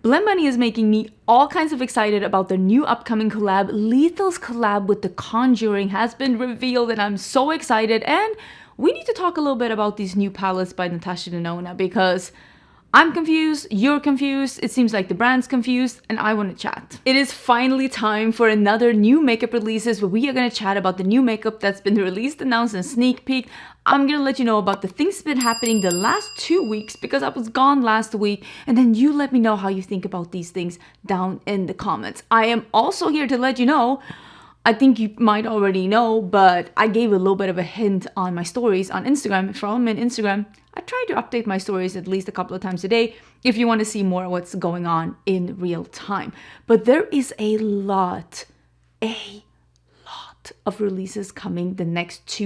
Blend Money is making me all kinds of excited about their new upcoming collab. Lethal's collab with the Conjuring has been revealed and I'm so excited. And we need to talk a little bit about these new palettes by Natasha Denona because I'm confused, you're confused, it seems like the brand's confused, and I want to chat. It is finally time for another new makeup releases where we are going to chat about the new makeup that's been released, announced, and sneak peek. I'm going to let you know about the things that have been happening the last 2 weeks because I was gone last week, and then you let me know how you think about these things down in the comments. I am also here to let you know, I think you might already know, but I gave a little bit of a hint on my stories on Instagram. If you're on Instagram, I try to update my stories at least a couple of times a day if you want to see more of what's going on in real time. But there is a lot of releases coming the next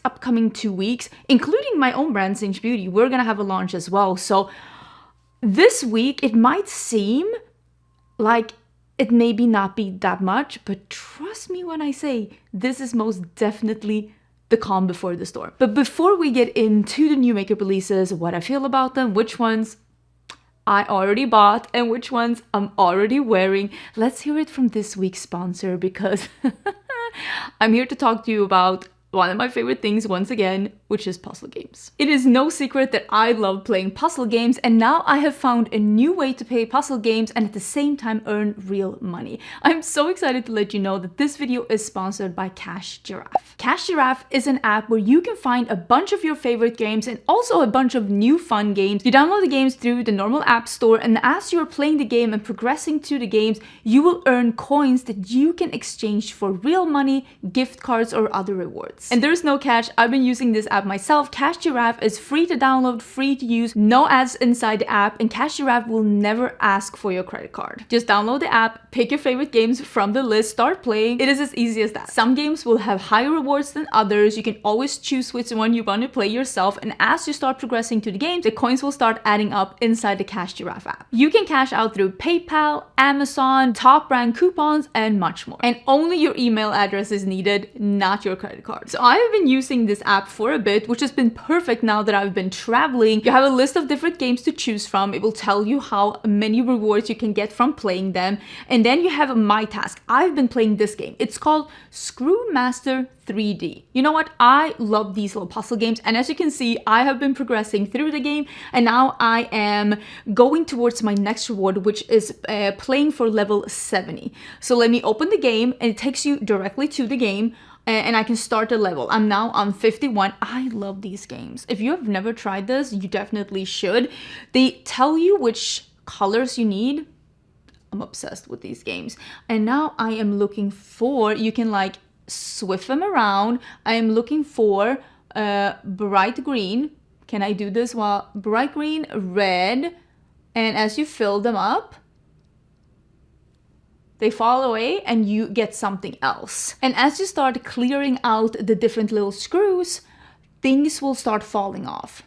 upcoming 2 weeks, including my own brand, Sinch Beauty. We're going to have a launch as well. So this week, it might seem like it maybe not be that much, but trust me when I say this is most definitely the calm before the storm. But before we get into the new makeup releases, what I feel about them, which ones I already bought and which ones I'm already wearing, let's hear it from this week's sponsor because I'm here to talk to you about one of my favorite things once again, which is puzzle games. It is no secret that I love playing puzzle games, and now I have found a new way to play puzzle games and at the same time earn real money. I'm so excited to let you know that this video is sponsored by Cash Giraffe. Cash Giraffe is an app where you can find a bunch of your favorite games and also a bunch of new fun games. You download the games through the normal app store, and as you're playing the game and progressing to the games, you will earn coins that you can exchange for real money, gift cards, or other rewards. And there's no catch, I've been using this app myself. Cash Giraffe is free to download, free to use, no ads inside the app, and Cash Giraffe will never ask for your credit card. Just download the app, pick your favorite games from the list, start playing. It is as easy as that. Some games will have higher rewards than others. You can always choose which one you want to play yourself, and as you start progressing to the game, the coins will start adding up inside the Cash Giraffe app. You can cash out through PayPal, Amazon, top brand coupons, and much more. And only your email address is needed, not your credit card. So I have been using this app for a bit, which has been perfect now that I've been traveling. You have a list of different games to choose from. It will tell you how many rewards you can get from playing them. And then you have My Task. I've been playing this game. It's called Screwmaster 3D. You know what? I love these little puzzle games, and as you can see, I have been progressing through the game, and now I am going towards my next reward, which is playing for level 70. So let me open the game, and it takes you directly to the game, and I can start a level. I'm now on 51. I love these games. If you have never tried this, you definitely should. They tell you which colors you need. I'm obsessed with these games. And now I am looking for, you can like swift them around. I am looking for bright green. Can I do this? Well, bright green, red, and as you fill them up, they fall away and you get something else. And as you start clearing out the different little screws, things will start falling off.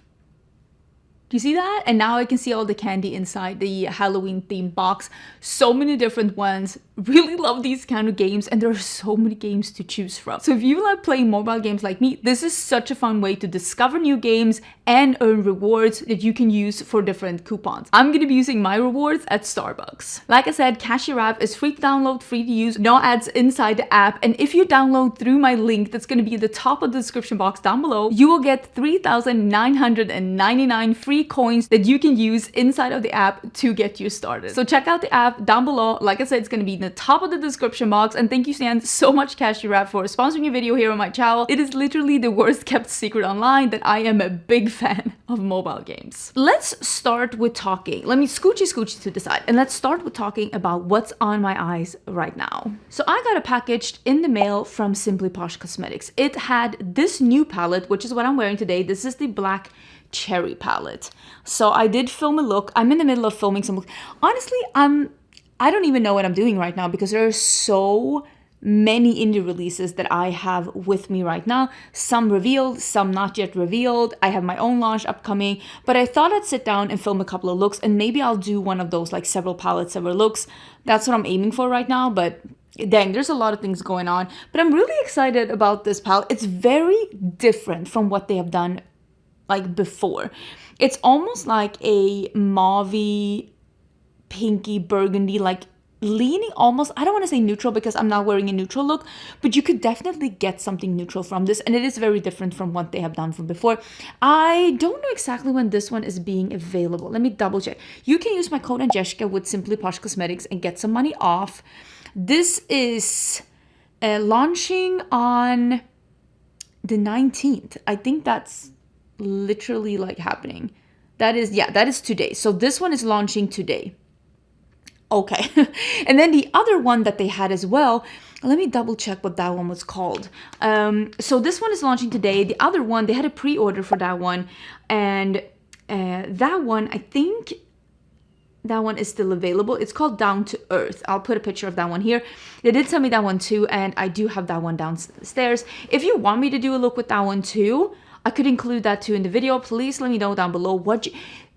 Do you see that? And now I can see all the candy inside the Halloween themed box. So many different ones. Really love these kind of games, and there are so many games to choose from. So if you like playing mobile games like me, this is such a fun way to discover new games and earn rewards that you can use for different coupons. I'm gonna be using my rewards at Starbucks. Like I said, Cash Giraffe is free to download, free to use, no ads inside the app, and if you download through my link that's gonna be at the top of the description box down below, you will get 3,999 free coins that you can use inside of the app to get you started. So check out the app down below. Like I said, it's gonna be in the top of the description box, and thank you so much Cash Giraffe for sponsoring a video here on my channel. It is literally the worst kept secret online that I am a big fan of mobile games. Let's start with talking. Let me scoochie to the side, and let's start with talking about what's on my eyes right now. So I got a package in the mail from Simply Posh Cosmetics. It had this new palette, which is what I'm wearing today. This is the black cherry palette. So I did film a look. I'm in the middle of filming some look. Honestly, I don't even know what I'm doing right now because there are so many indie releases that I have with me right now. Some revealed, some not yet revealed. I have my own launch upcoming, but I thought I'd sit down and film a couple of looks, and maybe I'll do one of those like several palettes, several looks. That's what I'm aiming for right now, but dang, there's a lot of things going on. But I'm really excited about this palette. It's very different from what they have done like before. It's almost like a mauvey pinky burgundy, like leaning almost, I don't want to say neutral because I'm not wearing a neutral look, but you could definitely get something neutral from this, and it is very different from what they have done from before. I don't know exactly when this one is being available. Let me double check. You can use my code Angeshka with Simply Posh Cosmetics and get some money off. This is launching on the 19th. I think that's literally like happening. That is today. So this one is launching today. Okay. And then the other one that they had as well, let me double check what that one was called. So this one is launching today. The other one, they had a pre-order for that one. And that one, I think that one is still available. It's called Down to Earth. I'll put a picture of that one here. They did send me that one too, and I do have that one downstairs. If you want me to do a look with that one too, I could include that too in the video. Please let me know down below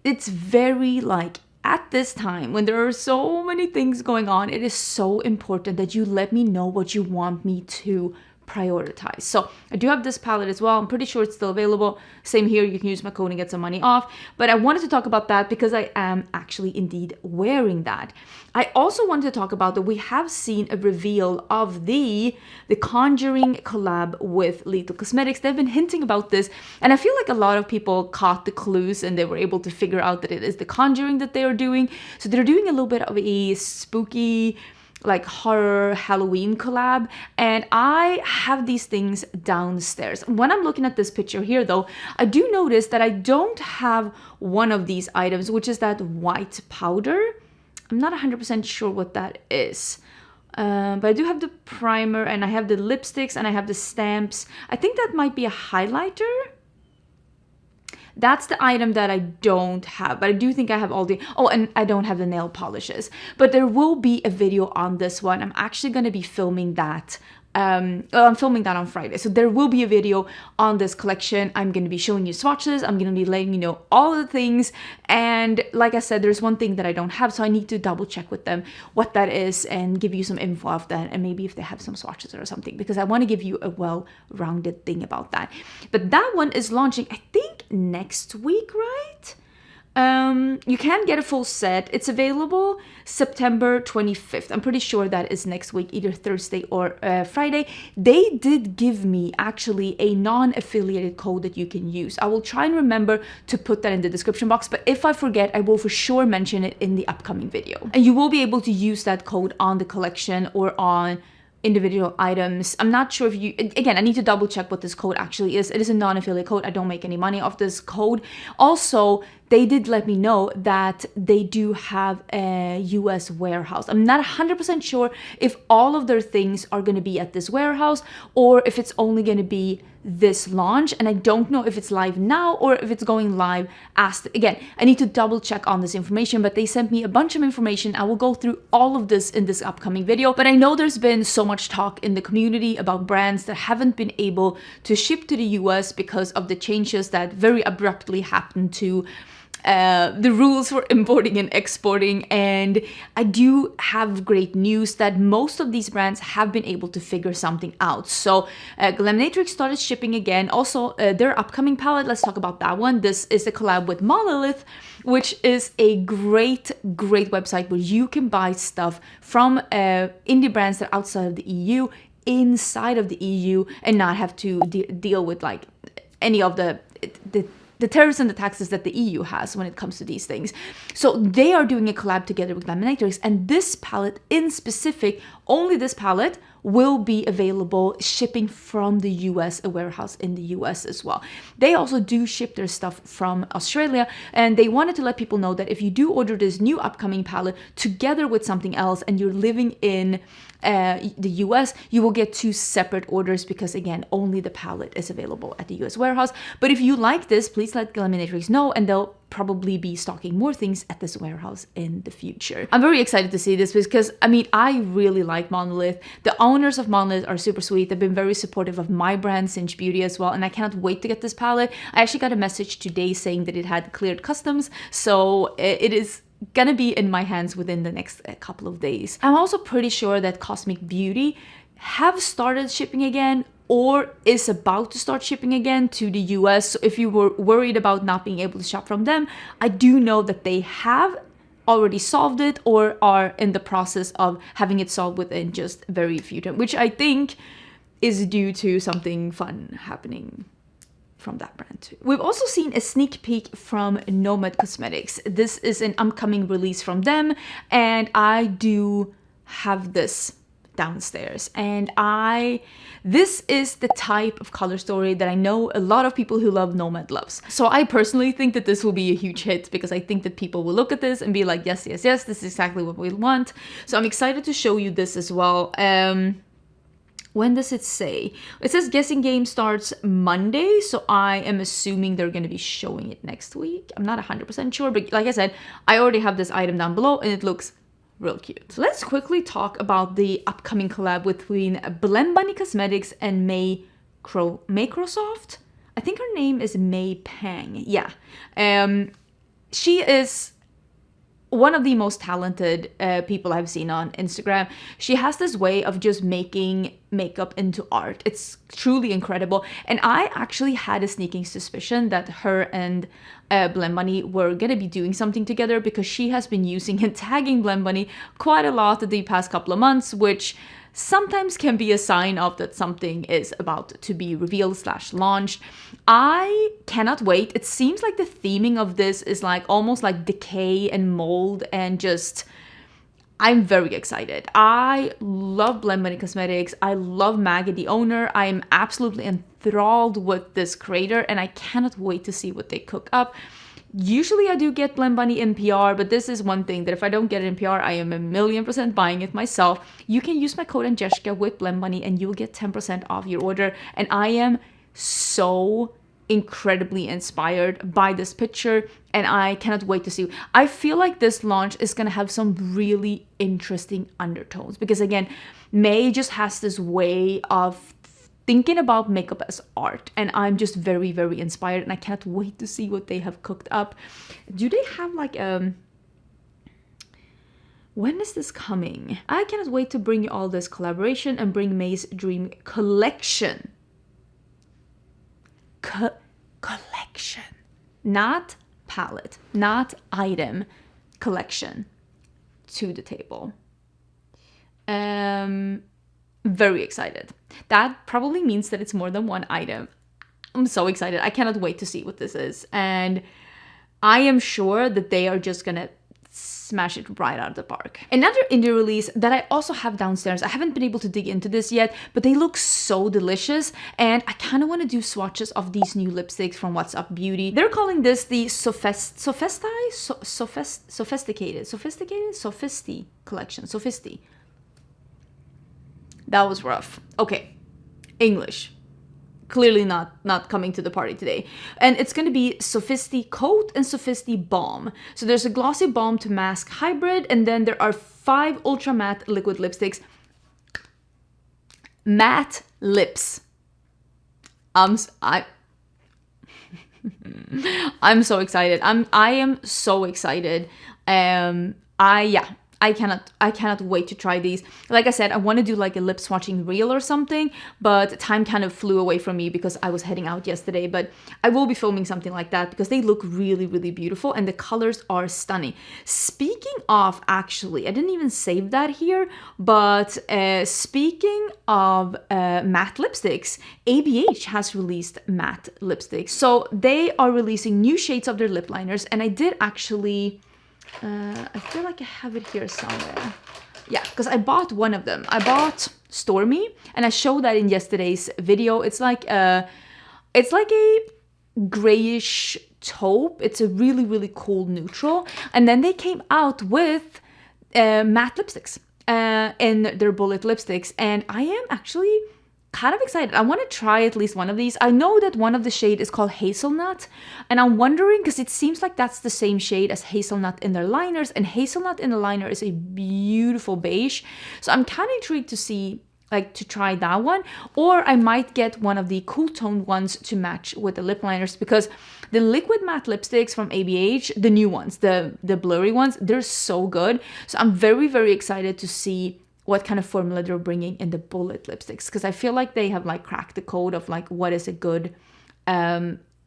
it's very like, at this time, when there are so many things going on, it is so important that you let me know what you want me to prioritize. So I do have this palette as well. I'm pretty sure it's still available. Same here, you can use my code and get some money off. But I wanted to talk about that because I am actually indeed wearing that. I also wanted to talk about that we have seen a reveal of the Conjuring collab with Lethal Cosmetics. They've been hinting about this, and I feel like a lot of people caught the clues and they were able to figure out that it is the Conjuring that they are doing. So they're doing a little bit of a spooky, like horror Halloween collab, and I have these things downstairs. When I'm looking at this picture here though, I do notice that I don't have one of these items, which is that white powder. I'm not 100% sure what that is. But I do have the primer, and I have the lipsticks, and I have the stamps. I think that might be a highlighter. That's the item that I don't have, but I do think I have all the, oh, and I don't have the nail polishes. But there will be a video on this one. I'm actually going to be filming that. I'm filming that on Friday. So there will be a video on this collection. I'm going to be showing you swatches. I'm going to be letting you know all of the things. And like I said, there's one thing that I don't have, so I need to double check with them what that is and give you some info of that, and maybe if they have some swatches or something, because I want to give you a well-rounded thing about that. But that one is launching, I think, next week, right? You can get a full set. It's available September 25th. I'm pretty sure that is next week, either Thursday or Friday. They did give me actually a non-affiliated code that you can use. I will try and remember to put that in the description box, but if I forget, I will for sure mention it in the upcoming video. And you will be able to use that code on the collection or on individual items. I'm not sure if you, again, I need to double check what this code actually is. It is a non-affiliate code. I don't make any money off this code. Also, they did let me know that they do have a US warehouse. I'm not 100% sure if all of their things are going to be at this warehouse or if it's only going to be this launch, and I don't know if it's live now or if it's going live again, I need to double check on this information, but they sent me a bunch of information. I will go through all of this in this upcoming video. But I know there's been so much talk in the community about brands that haven't been able to ship to the US because of the changes that very abruptly happened to the rules for importing and exporting. And I do have great news that most of these brands have been able to figure something out. So Glaminatrix started shipping again. Also, their upcoming palette, let's talk about that one. This is a collab with Monolith, which is a great website where you can buy stuff from indie brands that are outside of the EU, inside of the EU, and not have to deal with like any of the tariffs and the taxes that the EU has when it comes to these things. So they are doing a collab together with Glaminatrix, and this palette in specific, only this palette, will be available shipping from the US, a warehouse in the US as well. They also do ship their stuff from Australia, and they wanted to let people know that if you do order this new upcoming palette together with something else and you're living in the US, you will get 2 separate orders because, again, only the palette is available at the US warehouse. But if you like this, please let Glaminatrix know, and they'll probably be stocking more things at this warehouse in the future. I'm very excited to see this because, I mean, I really like Monolith. The owners of Monolith are super sweet. They've been very supportive of my brand, Cinch Beauty, as well, and I cannot wait to get this palette. I actually got a message today saying that it had cleared customs, so it is gonna be in my hands within the next couple of days. I'm also pretty sure that Cosmic Beauty have started shipping again or is about to start shipping again to the US. So if you were worried about not being able to shop from them, I do know that they have already solved it or are in the process of having it solved within just very few times, which I think is due to something fun happening from that brand too. We've also seen a sneak peek from Nomad Cosmetics. This is an upcoming release from them, and I do have this downstairs, and this is the type of color story that I know a lot of people who love Nomad loves. So I personally think that this will be a huge hit, because I think that people will look at this and be like, yes, yes, yes, this is exactly what we want. So I'm excited to show you this as well. When does it say? It says guessing game starts Monday, so I am assuming they're going to be showing it next week. I'm not 100% sure, but like I said, I already have this item down below and it looks real cute. So let's quickly talk about the upcoming collab between Blend Bunny Cosmetics and meicrosoft. I think her name is May Pang. Yeah. She is one of the most talented people I've seen on Instagram. She has this way of just making makeup into art. It's truly incredible. And I actually had a sneaking suspicion that her and Blend Bunny were gonna be doing something together, because she has been using and tagging Blend Bunny quite a lot the past couple of months, which sometimes can be a sign of that something is about to be revealed / launched. I cannot wait. It seems like the theming of this is like almost like decay and mold, and just, I'm very excited. I love Blend Bunny Cosmetics. I love Maggie, the owner. I am absolutely enthralled with this creator, and I cannot wait to see what they cook up. Usually I do get Blend Bunny in PR, but this is one thing that if I don't get it in PR, I am 1,000,000% buying it myself. You can use my code Angeshka with Blend Bunny and you'll get 10% off your order. And I am so incredibly inspired by this picture, and I cannot wait to see. I feel like this launch is gonna have some really interesting undertones, because again, May just has this way of thinking about makeup as art, and I'm just very, very inspired, and I can't wait to see what they have cooked up. Do they have like when is this coming? I cannot wait to bring you all this collaboration and bring May's Dream collection. Collection. Not palette, not item, collection to the table. Very excited. That probably means that it's more than one item. I'm so excited. I cannot wait to see what this is. And I am sure that they are just gonna smash it right out of the park. Another indie release that I also have downstairs, I haven't been able to dig into this yet, but they look so delicious, and I kind of want to do swatches of these new lipsticks from What's Up Beauty. They're calling this the Sophisti collection. Sophisti. That was rough. Okay, English. Clearly not coming to the party today. And it's going to be Sophisti Coat and Sophisti Balm. So there's a glossy balm to mask hybrid, and then there are 5 ultra matte liquid lipsticks. Matte lips. I'm so excited. I am so excited. I cannot wait to try these. Like I said, I want to do like a lip swatching reel or something, but time kind of flew away from me because I was heading out yesterday. But I will be filming something like that because they look really, really beautiful and the colors are stunning. Speaking of, actually, I didn't even save that here, but speaking of matte lipsticks, ABH has released matte lipsticks. So they are releasing new shades of their lip liners, and I did actually... I feel like I have it here somewhere. Yeah, because I bought one of them. I bought Stormy, and I showed that in yesterday's video. It's like a grayish taupe. It's a really, really cool neutral. And then they came out with matte lipsticks in their bullet lipsticks, and I am actually kind of excited. I want to try at least one of these. I know that one of the shade is called Hazelnut, and I'm wondering because it seems like that's the same shade as Hazelnut in their liners, and Hazelnut in the liner is a beautiful beige. So I'm kind of intrigued to see, like, to try that one, or I might get one of the cool toned ones to match with the lip liners, because the liquid matte lipsticks from ABH, the new ones, the blurry ones, they're so good. So I'm very, very excited to see what kind of formula they're bringing in the bullet lipsticks, because I feel like they have like cracked the code of like what is a good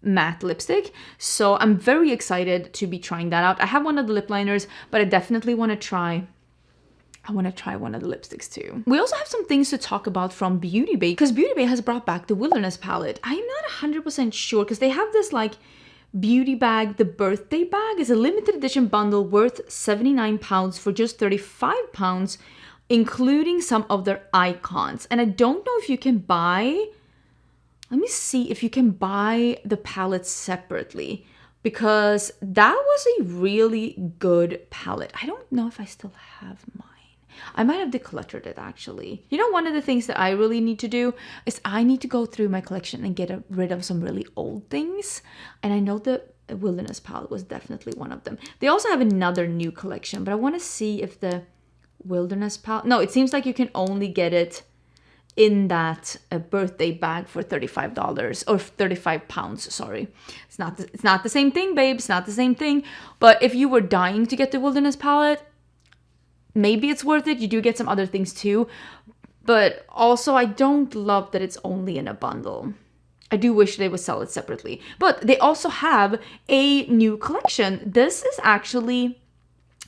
matte lipstick. So I'm very excited to be trying that out. I have one of the lip liners, but I definitely want to try one of the lipsticks too. We also have some things to talk about from Beauty Bay, because Beauty Bay has brought back the Wilderness palette. I'm not 100% sure, because they have this like beauty bag, the birthday bag is a limited edition bundle worth £79 for just £35, including some of their icons. And I don't know if you can buy, let me see if you can buy the palettes separately, because that was a really good palette. I don't know if I still have mine. I might have decluttered it actually. You know, one of the things that I really need to do is I need to go through my collection and get rid of some really old things. And I know the Wilderness palette was definitely one of them. They also have another new collection, but I want to see if the Wilderness palette... No, it seems like you can only get it in that birthday bag for $35 or £35, sorry. It's not the same thing, babe. It's not the same thing. But if you were dying to get the Wilderness palette, maybe it's worth it. You do get some other things too. But also, I don't love that it's only in a bundle. I do wish they would sell it separately. But they also have a new collection. This is actually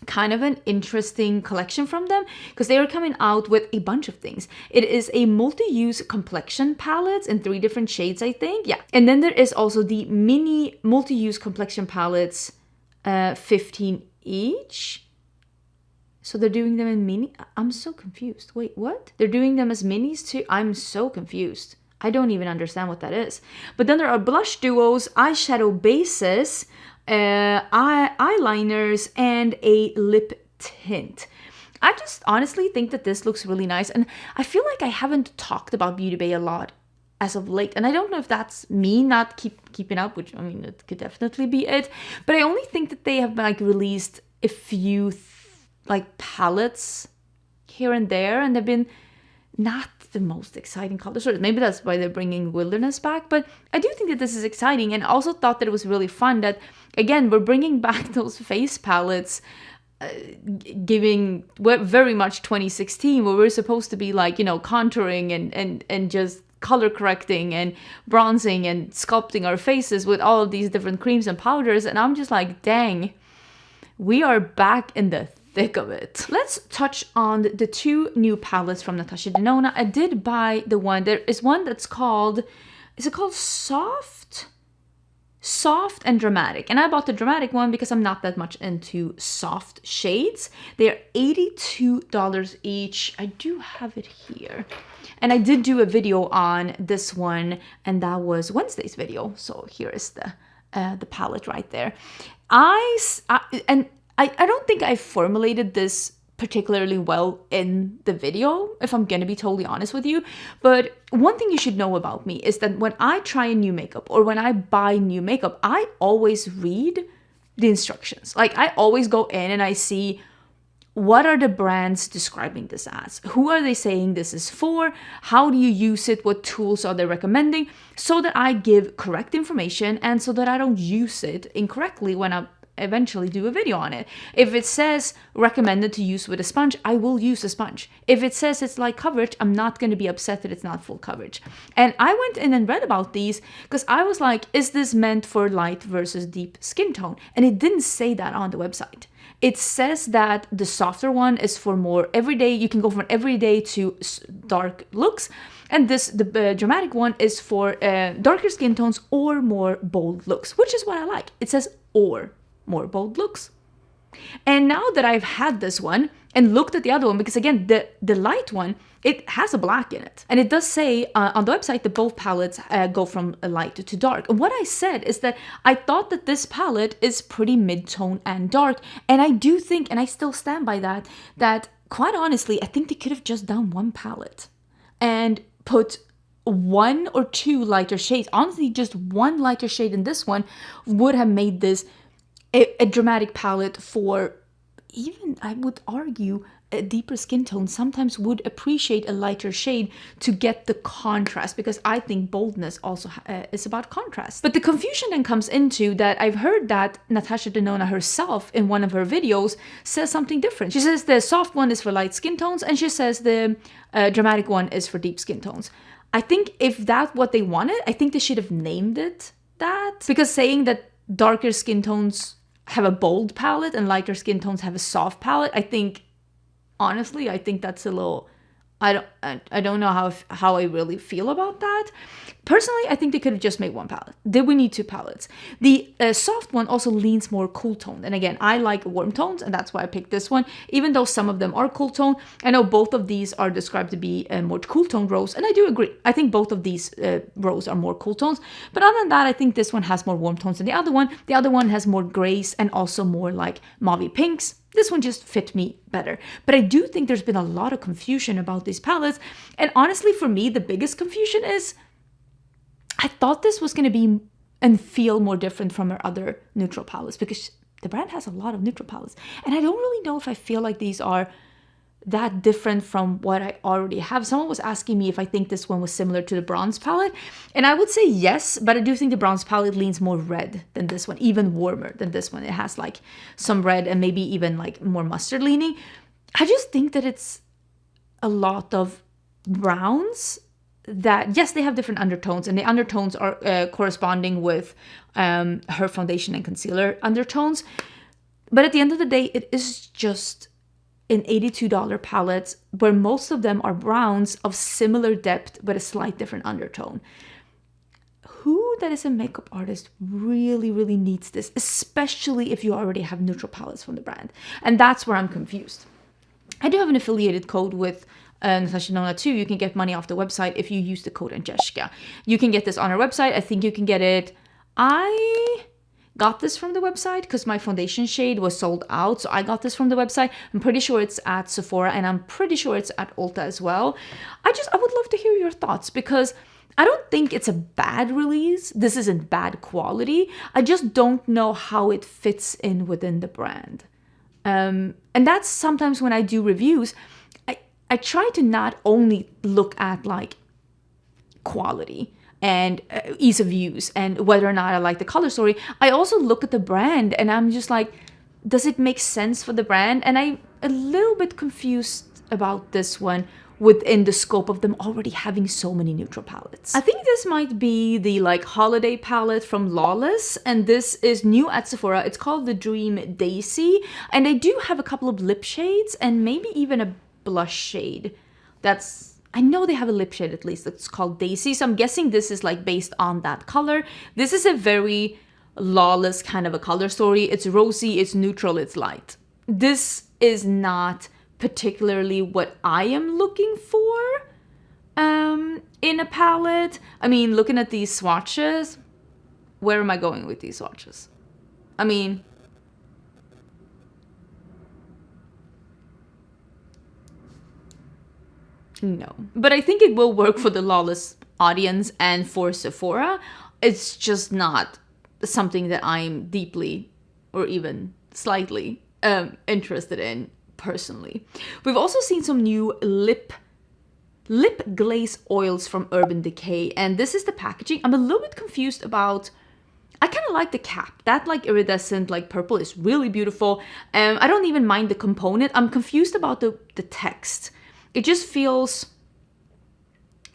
kind of an interesting collection from them, because they are coming out with a bunch of things. It is a multi-use complexion palettes in 3 different shades, I think. Yeah. And then there is also the mini multi-use complexion palettes, 15 each. So they're doing them in mini? I'm so confused. Wait, what? They're doing them as minis too? I'm so confused. I don't even understand what that is. But then there are blush duos, eyeshadow bases, eyeliners, and a lip tint. I just honestly think that this looks really nice. And I feel like I haven't talked about Beauty Bay a lot as of late. And I don't know if that's me not keeping up, which, I mean, it could definitely be it. But I only think that they have like released a few like palettes here and there, and they've been not the most exciting colors. Or maybe that's why they're bringing Wilderness back, but I do think that this is exciting. And also thought that it was really fun that, again, we're bringing back those face palettes, giving very much 2016, where we're supposed to be like, you know, contouring and just color correcting and bronzing and sculpting our faces with all of these different creams and powders. And I'm just like, dang, we are back in the thick of it. Let's touch on the 2 new palettes from Natasha Denona. I did buy the one, there is one that's called, is it called Soft and Dramatic? And I bought the dramatic one because I'm not that much into soft shades. They're $82 each. I do have it here. And I did do a video on this one, and that was Wednesday's video. So here is the palette right there. I don't think I formulated this particularly well in the video, if I'm gonna be totally honest with you. But one thing you should know about me is that when I try a new makeup or when I buy new makeup, I always read the instructions. Like, I always go in and I see, what are the brands describing this as? Who are they saying this is for? How do you use it? What tools are they recommending? So that I give correct information and so that I don't use it incorrectly when I eventually do a video on it. If it says recommended to use with a sponge, I will use a sponge. If it says it's light coverage, I'm not going to be upset that it's not full coverage. And I went in and read about these because I was like, is this meant for light versus deep skin tone? And it didn't say that on the website. It says that the softer one is for more everyday, you can go from everyday to dark looks. And the dramatic one is for darker skin tones or more bold looks, which is what I like. It says or more bold looks. And now that I've had this one and looked at the other one, because again, the light one, it has a black in it. And it does say on the website that both palettes go from light to dark. And what I said is that I thought that this palette is pretty mid-tone and dark. And I do think, and I still stand by that quite honestly, I think they could have just done one palette and put 1 or 2 lighter shades. Honestly, just 1 lighter shade in this one would have made this a dramatic palette for even, I would argue, a deeper skin tone sometimes would appreciate a lighter shade to get the contrast, because I think boldness also is about contrast. But the confusion then comes into that I've heard that Natasha Denona herself in one of her videos says something different. She says the soft one is for light skin tones and she says the dramatic one is for deep skin tones. I think if that's what they wanted, I think they should have named it that. Because saying that darker skin tones have a bold palette and lighter skin tones have a soft palette, I think, honestly, I think that's a little... I don't know how I really feel about that. Personally, I think they could have just made one palette. Did we need two palettes? The soft one also leans more cool toned. And again, I like warm tones, and that's why I picked this one. Even though some of them are cool toned, I know both of these are described to be more cool toned rose, and I do agree. I think both of these rose are more cool tones. But other than that, I think this one has more warm tones than the other one. The other one has more grays and also more like mauve pinks. This one just fit me better. But I do think there's been a lot of confusion about these palettes. And honestly, for me, the biggest confusion is I thought this was going to be and feel more different from her other neutral palettes, because the brand has a lot of neutral palettes. And I don't really know if I feel like these are that different from what I already have. Someone was asking me if I think this one was similar to the bronze palette, and I would say yes, but I do think the bronze palette leans more red than this one, even warmer than this one. It has like some red and maybe even like more mustard leaning. I just think that it's a lot of browns that, yes, they have different undertones, and the undertones are corresponding with her foundation and concealer undertones, but at the end of the day, it is just in $82 palettes where most of them are browns of similar depth but a slight different undertone. Who that is a makeup artist really needs this, especially if you already have neutral palettes from the brand? And that's where I'm confused. I do have an affiliated code with Natasha Denona too. You can get money off the website if you use the code Angeshka. You can get this on our website. I think you can get it. I got this from the website because my foundation shade was sold out, so I got this from the website. I'm pretty sure it's at Sephora, and I'm pretty sure it's at Ulta as well. I would love to hear your thoughts, because I don't think it's a bad release. This isn't bad quality. I just don't know how it fits in within the brand. And that's sometimes when I do reviews, I try to not only look at like quality and ease of use and whether or not I like the color story. I also look at the brand and I'm just like, does it make sense for the brand? And I'm a little bit confused about this one within the scope of them already having so many neutral palettes. I think this might be the like holiday palette from Lawless, and this is new at Sephora. It's called the Dream Daisy, and they do have a couple of lip shades and maybe even a blush shade. I know they have a lip shade at least that's called Daisy, so I'm guessing this is like based on that color. This is a very Lawless kind of a color story. It's rosy, it's neutral, it's light. This is not particularly what I am looking for in a palette. I mean, looking at these swatches, where am I going with these swatches? I mean, no. But I think it will work for the Lawless audience and for Sephora. It's just not something that I'm deeply or even slightly interested in personally. We've also seen some new lip glaze oils from Urban Decay, and this is the packaging. I'm a little bit confused about... I kind of like the cap. That like iridescent like purple is really beautiful. I don't even mind the component. I'm confused about the text. It just feels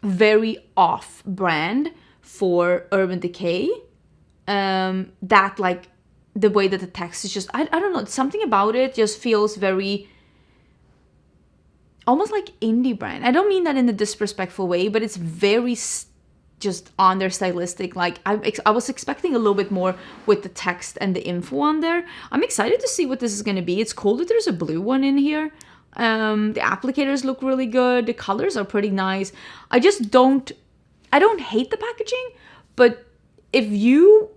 very off-brand for Urban Decay. That like the way that the text is just, I don't know, something about it just feels very, almost like indie brand. I don't mean that in a disrespectful way, but it's very just on their stylistic. Like I was expecting a little bit more with the text and the info on there. I'm excited to see what this is going to be. It's cool that there's a blue one in here. The applicators look really good. The colors are pretty nice. I don't hate the packaging, but if you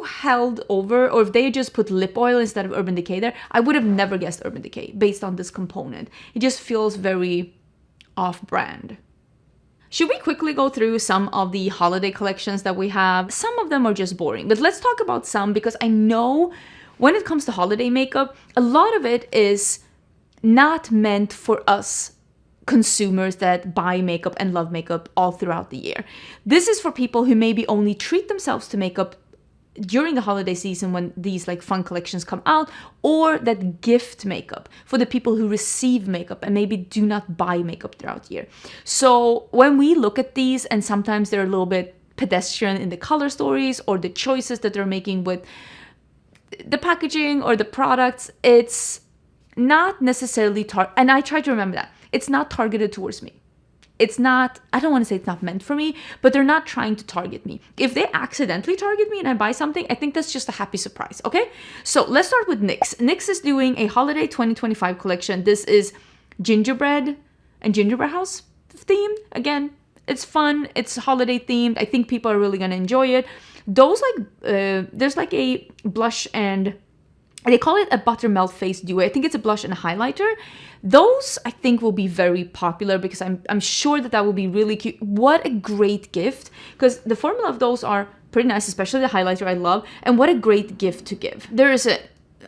held over, or if they just put lip oil instead of Urban Decay there, I would have never guessed Urban Decay based on this component. It just feels very off-brand. Should we quickly go through some of the holiday collections that we have? Some of them are just boring, but let's talk about some, because I know when it comes to holiday makeup, a lot of it is not meant for us consumers that buy makeup and love makeup all throughout the year. This is for people who maybe only treat themselves to makeup during the holiday season when these like fun collections come out, or that gift makeup for the people who receive makeup and maybe do not buy makeup throughout the year. So when we look at these, and sometimes they're a little bit pedestrian in the color stories or the choices that they're making with the packaging or the products. It's not necessarily and I try to remember that it's not targeted towards me. It's not, I don't want to say it's not meant for me, but they're not trying to target me. If they accidentally target me and I buy something, I think that's just a happy surprise, okay? So let's start with NYX. NYX is doing a holiday 2025 collection. This is gingerbread and gingerbread house themed. Again, it's fun, it's holiday themed. I think people are really gonna enjoy it. Those there's like a blush and they call it a buttermelt face duo. I think it's a blush and a highlighter. Those I think will be very popular because I'm sure that will be really cute. What a great gift, because the formula of those are pretty nice, especially the highlighter I love. And what a great gift to give. There is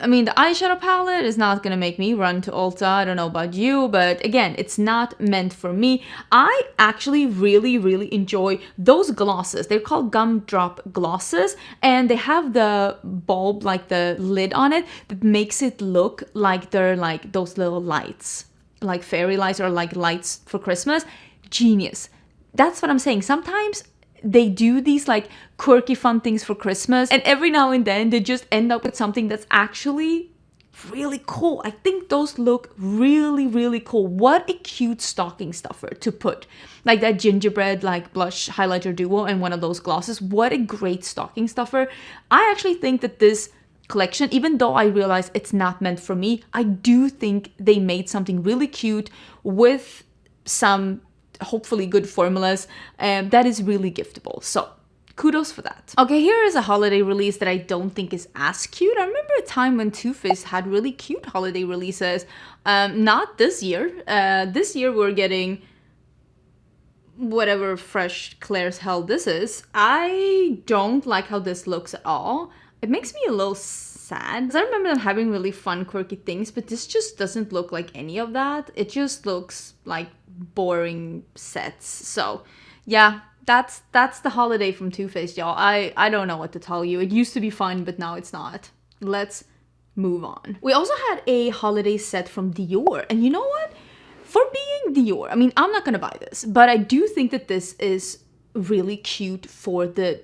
I mean, the eyeshadow palette is not gonna make me run to Ulta. I don't know about you, but again, it's not meant for me. I actually really enjoy those glosses. They're called gumdrop glosses, and they have the bulb, like the lid on it, that makes it look like they're like those little lights, like fairy lights or like lights for Christmas. Genius. That's what I'm saying. Sometimes they do these like quirky fun things for Christmas, and every now and then they just end up with something that's actually really cool. I think those look really cool. What a cute stocking stuffer to put like that gingerbread like blush highlighter duo and one of those glosses. What a great stocking stuffer. I actually think that this collection, even though I realize it's not meant for me, I do think they made something really cute with some hopefully good formulas that is really giftable. So kudos for that. Okay, here is a holiday release that I don't think is as cute. I remember a time when Too Faced had really cute holiday releases. Not this year. This year we're getting whatever fresh Claire's hell this is. I don't like how this looks at all. It makes me a little sad, because I remember them having really fun quirky things, but this just doesn't look like any of that. It just looks like boring sets. So yeah, that's the holiday from Too Faced, y'all. I don't know what to tell you. It used to be fun, but now it's not. Let's move on. We also had a holiday set from Dior, and you know what? For being Dior, I mean, I'm not gonna buy this, but I do think that this is really cute for the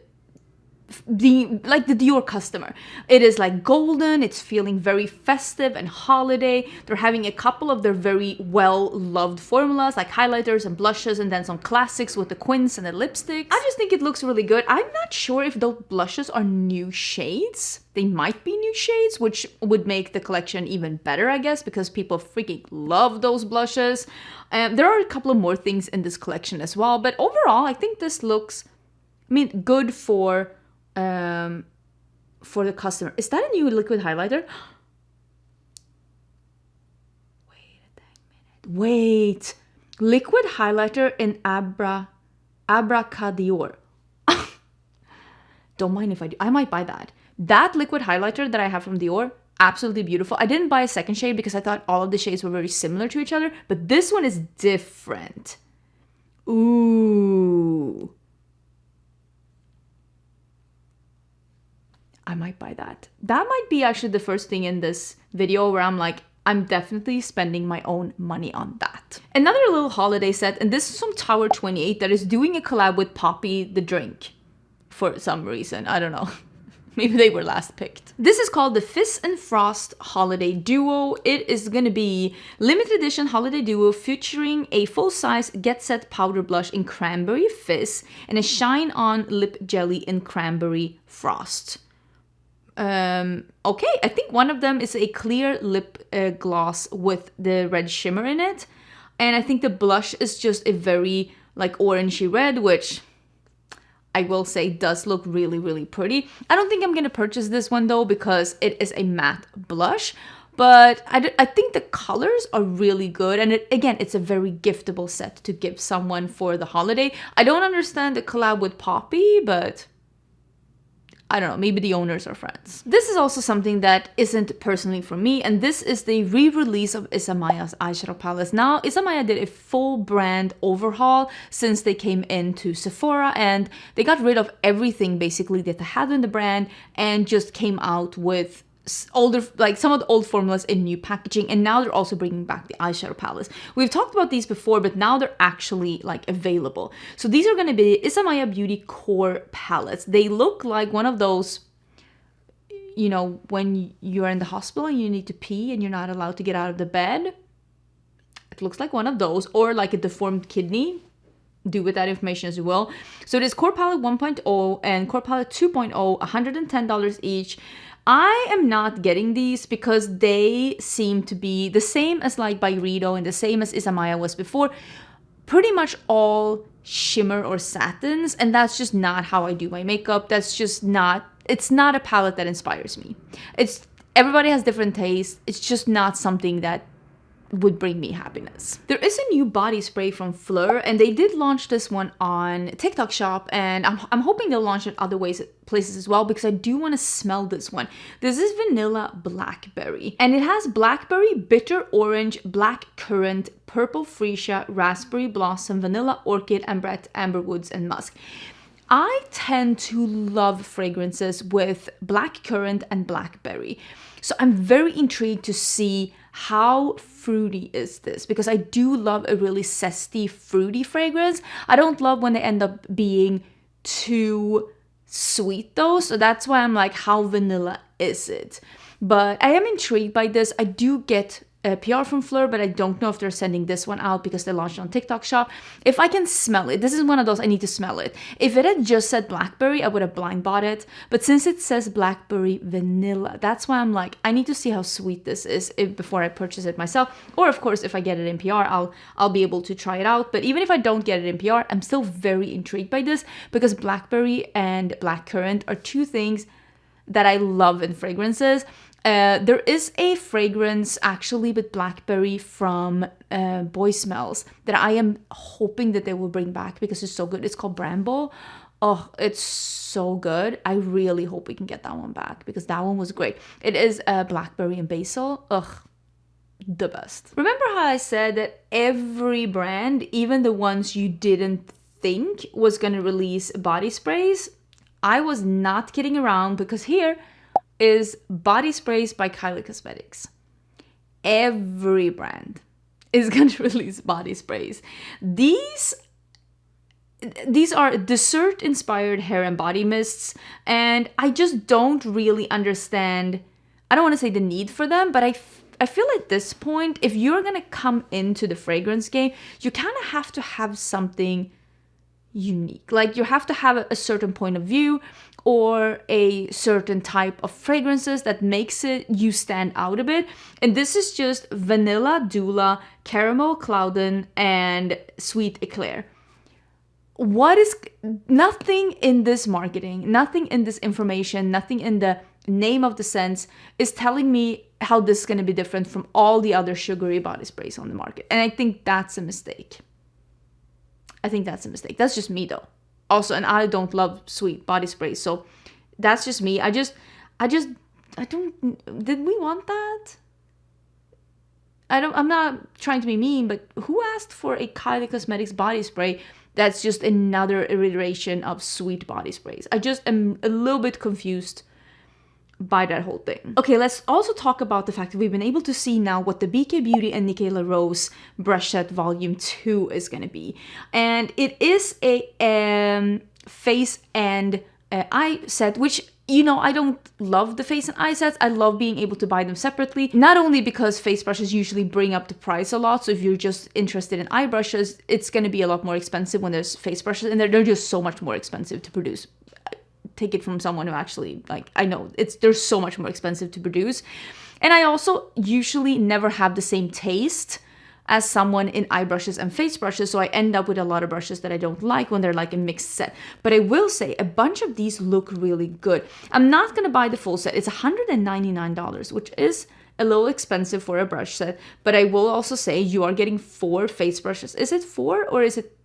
Dior customer. It is like golden, it's feeling very festive and holiday. They're having a couple of their very well loved formulas like highlighters and blushes, and then some classics with the quints and the lipsticks. I just think it looks really good. I'm not sure if those blushes are new shades. They might be new shades, which would make the collection even better, I guess, because people freaking love those blushes. There are a couple of more things in this collection as well, but overall I think this looks, I mean, good for the customer. Is that a new liquid highlighter? Wait a dang minute. Wait. Liquid highlighter in Abracadior. Don't mind if I do. I might buy that. That liquid highlighter that I have from Dior, absolutely beautiful. I didn't buy a second shade because I thought all of the shades were very similar to each other, but this one is different. Ooh. I might buy that. That might be actually the first thing in this video where I'm like, I'm definitely spending my own money on that. Another little holiday set, and this is from Tower 28 that is doing a collab with Poppi the drink for some reason. I don't know. Maybe they were last picked. This is called the Fizz and Frost Holiday Duo. It is gonna be limited edition holiday duo featuring a full-size Get Set powder blush in Cranberry Fizz and a Shine On lip jelly in Cranberry Frost. Okay, I think one of them is a clear lip gloss with the red shimmer in it. And I think the blush is just a very like orangey red, which I will say does look really pretty. I don't think I'm gonna purchase this one though because it is a matte blush. But I think the colors are really good. And again, it's a very giftable set to give someone for the holiday. I don't understand the collab with Poppi, but I don't know, maybe the owners are friends. This is also something that isn't personally for me, and this is the re-release of Isamaya's eyeshadow palettes. Now, Isamaya did a full brand overhaul since they came into Sephora, and they got rid of everything basically that they had in the brand and just came out with older, like some of the old formulas in new packaging, and now they're also bringing back the eyeshadow palettes. We've talked about these before, but now they're actually like available. So these are going to be Isamaya Beauty Core palettes. They look like one of those, you know, when you're in the hospital and you need to pee and you're not allowed to get out of the bed. It looks like one of those, or like a deformed kidney. Do with that information as you will. So it is Core Palette 1.0 and Core Palette 2.0, $110 each. I am not getting these because they seem to be the same as like Byredo and the same as Isamaya was before. Pretty much all shimmer or satins, and that's just not how I do my makeup. That's just not, it's not a palette that inspires me. It's, everybody has different tastes. It's just not something that would bring me happiness. There is a new body spray from Phlur, and they did launch this one on TikTok Shop, and I'm hoping they'll launch it other places as well, because I do want to smell this one. This is Vanilla Blackberry, and it has blackberry, bitter orange, black currant, purple freesia, raspberry blossom, vanilla orchid, ambrette, amberwoods, and musk. I tend to love fragrances with black currant and blackberry. So I'm very intrigued to see how fruity is this, because I do love a really zesty, fruity fragrance. I don't love when they end up being too sweet though, so that's why I'm like, how vanilla is it? But I am intrigued by this. I do get a PR from Phlur, but I don't know if they're sending this one out because they launched on TikTok Shop. If I can smell it, this is one of those I need to smell it. If it had just said blackberry, I would have blind bought it. But since it says blackberry vanilla, that's why I'm like, I need to see how sweet this is before I purchase it myself. Or of course, if I get it in PR, I'll be able to try it out. But even if I don't get it in PR, I'm still very intrigued by this, because blackberry and blackcurrant are two things that I love in fragrances. There is a fragrance actually with blackberry from Boy Smells that I am hoping that they will bring back because it's so good. It's called Bramble. Oh, it's so good. I really hope we can get that one back because that one was great. It is blackberry and basil. Ugh, the best. Remember how I said that every brand, even the ones you didn't think was going to release body sprays? I was not kidding around, because here is body sprays by Kylie Cosmetics. Every brand is going to release body sprays. These are dessert inspired hair and body mists, and I just don't really understand. I don't want to say the need for them, but I feel at this point, if you're going to come into the fragrance game, you kind of have to have something unique. Like you have to have a certain point of view or a certain type of fragrances that makes you stand out a bit. And this is just vanilla Dula, caramel Cloudin, and sweet eclair. What is, nothing in this marketing, nothing in this information, nothing in the name of the scents is telling me how this is going to be different from all the other sugary body sprays on the market. And I think that's a mistake. That's just me though. Also, and I don't love sweet body sprays, so that's just me. I don't, did we want that? I'm not trying to be mean, but who asked for a Kylie Cosmetics body spray that's just another iteration of sweet body sprays? I just am a little bit confused by that whole thing. Okay, let's also talk about the fact that we've been able to see now what the BK Beauty and Nicole Rose brush set volume 2 is going to be. And it is a face and eye set, which, you know, I don't love the face and eye sets. I love being able to buy them separately, not only because face brushes usually bring up the price a lot. So if you're just interested in eye brushes, it's going to be a lot more expensive when there's face brushes, and they're just so much more expensive to produce. Take it from someone who actually, like, I know they're so much more expensive to produce. And I also usually never have the same taste as someone in eye brushes and face brushes, so I end up with a lot of brushes that I don't like when they're like a mixed set. But I will say a bunch of these look really good. I'm not gonna buy the full set. It's $199, which is a little expensive for a brush set, but I will also say you are getting 4 face brushes. Is it 4 or is it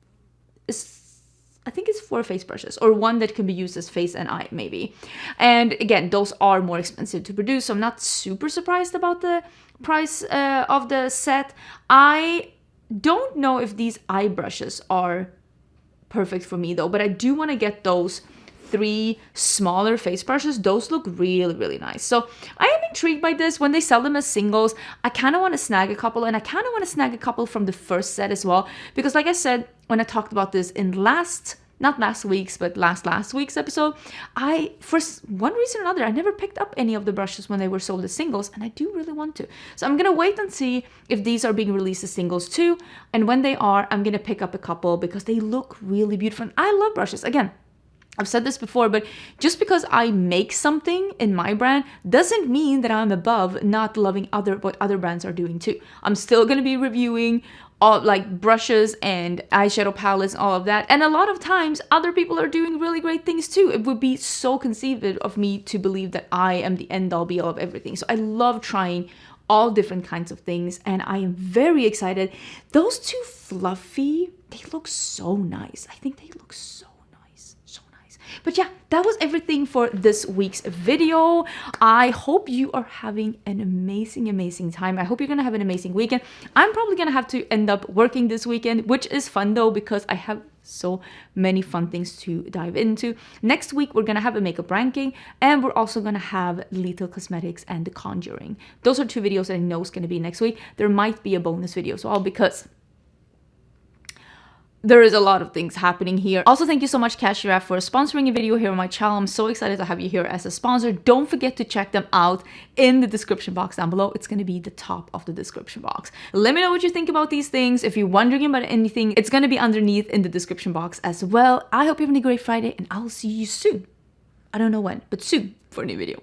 I think it's 4 face brushes, or one that can be used as face and eye, maybe. And again, those are more expensive to produce, so I'm not super surprised about the price of the set. I don't know if these eye brushes are perfect for me though, but I do want to get those 3 smaller face brushes. Those look really, really nice. So I am intrigued by this. When they sell them as singles, I kind of want to snag a couple, and I kind of want to snag a couple from the first set as well, because like I said, when I talked about this in not last week's, but last week's episode, for one reason or another, I never picked up any of the brushes when they were sold as singles, and I do really want to. So I'm gonna wait and see if these are being released as singles too, and when they are, I'm gonna pick up a couple because they look really beautiful. And I love brushes. Again, I've said this before, but just because I make something in my brand doesn't mean that I'm above not loving what other brands are doing too. I'm still gonna be reviewing all like brushes and eyeshadow palettes and all of that. And a lot of times other people are doing really great things too. It would be so conceited of me to believe that I am the end all be all of everything. So I love trying all different kinds of things, and I am very excited. Those two fluffy, they look so nice. I think they look so nice, so nice. But yeah, that was everything for this week's video. I hope you are having an amazing time. I hope you're gonna have an amazing weekend. I'm probably gonna have to end up working this weekend, which is fun though, because I have so many fun things to dive into. Next week, we're gonna have a makeup ranking, and we're also gonna have Lethal Cosmetics and The Conjuring. Those are 2 videos that I know is gonna be next week. There might be a bonus video as well, because there is a lot of things happening here. Also, thank you so much, Cash Giraffe, for sponsoring a video here on my channel. I'm so excited to have you here as a sponsor. Don't forget to check them out in the description box down below. It's gonna be the top of the description box. Let me know what you think about these things. If you're wondering about anything, it's gonna be underneath in the description box as well. I hope you're having a great Friday, and I'll see you soon. I don't know when, but soon for a new video.